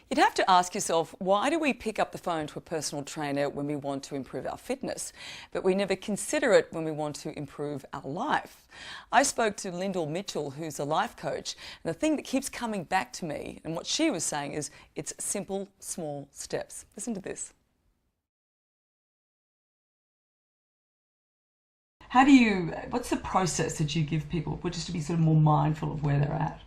You'd have to ask yourself, why do we pick up the phone to a personal trainer when we want to improve our fitness, but we never consider it when we want to improve our life? I spoke to Lyndall Mitchell, who's a life coach, and the thing that keeps coming back to me and what she was saying is it's simple, small steps. Listen to this. What's the process that you give people just to be sort of more mindful of where they're at?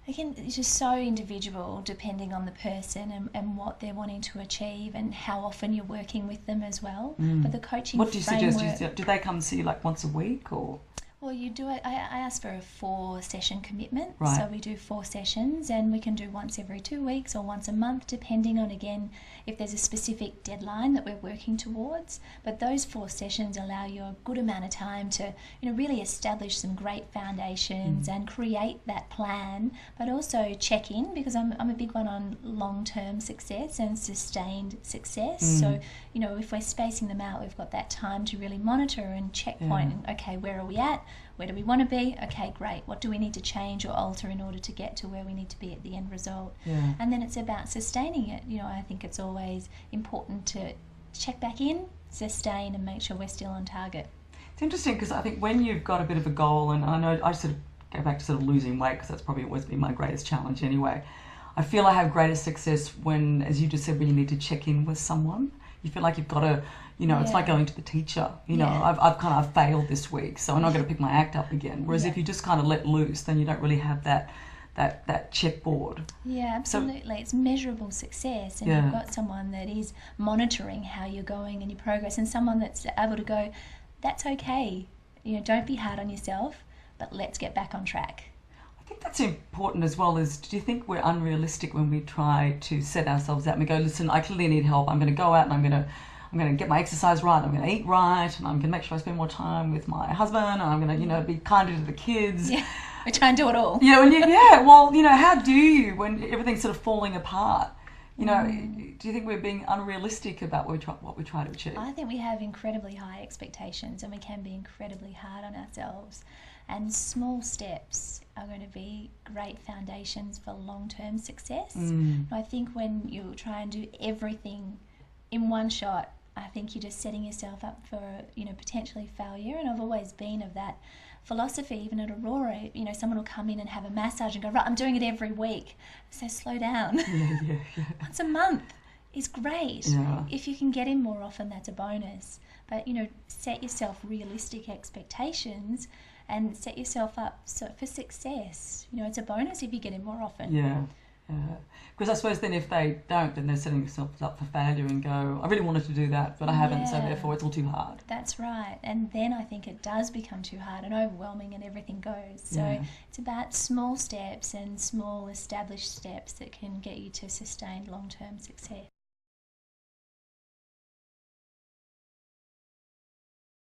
Again, it's just so individual depending on the person and what they're wanting to achieve and how often you're working with them as well. But the coaching What do you framework, suggest? Do they come see you like once a week or? well, you do it. I ask for a 4-session commitment. Right. So we do 4 sessions and we can do once every 2 weeks or once a month, depending on, again, if there's a specific deadline that we're working towards. But those 4 sessions allow you a good amount of time to, really establish some great foundations and create that plan, but also check in, because I'm a big one on long-term success and sustained success. So, if we're spacing them out, we've got that time to really monitor and checkpoint. Okay, where are we at? Where do we want to be? Okay, great. What do we need to change or alter in order to get to where we need to be at the end result? Yeah. And then it's about sustaining it. I think it's always important to check back in, sustain, and make sure we're still on target. It's interesting because I think when you've got a bit of a goal, and I know I sort of go back to sort of losing weight because that's probably always been my greatest challenge anyway. I feel I have greater success when, as you just said, when you need to check in with someone. You feel like you've got to, it's like going to the teacher. I've kind of failed this week, so I'm not going to pick my act up again. Whereas if you just kind of let loose, then you don't really have that checkboard. Yeah, absolutely. It's measurable success, and you've got someone that is monitoring how you're going and your progress, and someone that's able to go, that's okay. Don't be hard on yourself, but let's get back on track. I think that's important as well. Do you think we're unrealistic when we try to set ourselves out and we go, listen, I clearly need help. I'm going to go out and I'm going to get my exercise right. I'm going to eat right, and I'm going to make sure I spend more time with my husband. And I'm going to, be kinder to the kids. Yeah, we try and do it all. Yeah, well, how do you when everything's sort of falling apart? Do you think we're being unrealistic about what we try to achieve? I think we have incredibly high expectations, and we can be incredibly hard on ourselves. And small steps are going to be great foundations for long-term success. I think when you try and do everything in one shot, I think you're just setting yourself up for, potentially failure. And I've always been of that philosophy. Even at Aurora, someone will come in and have a massage and go, right, I'm doing it every week. So slow down. Yeah. Once a month is great. Yeah. If you can get in more often, that's a bonus. But, set yourself realistic expectations and set yourself up for success. It's a bonus if you get in more often. Yeah. Because I suppose then if they don't, then they're setting themselves up for failure and go, I really wanted to do that, but I haven't, so therefore it's all too hard. That's right. And then I think it does become too hard and overwhelming and everything goes. So it's about small steps and small established steps that can get you to sustained long-term success.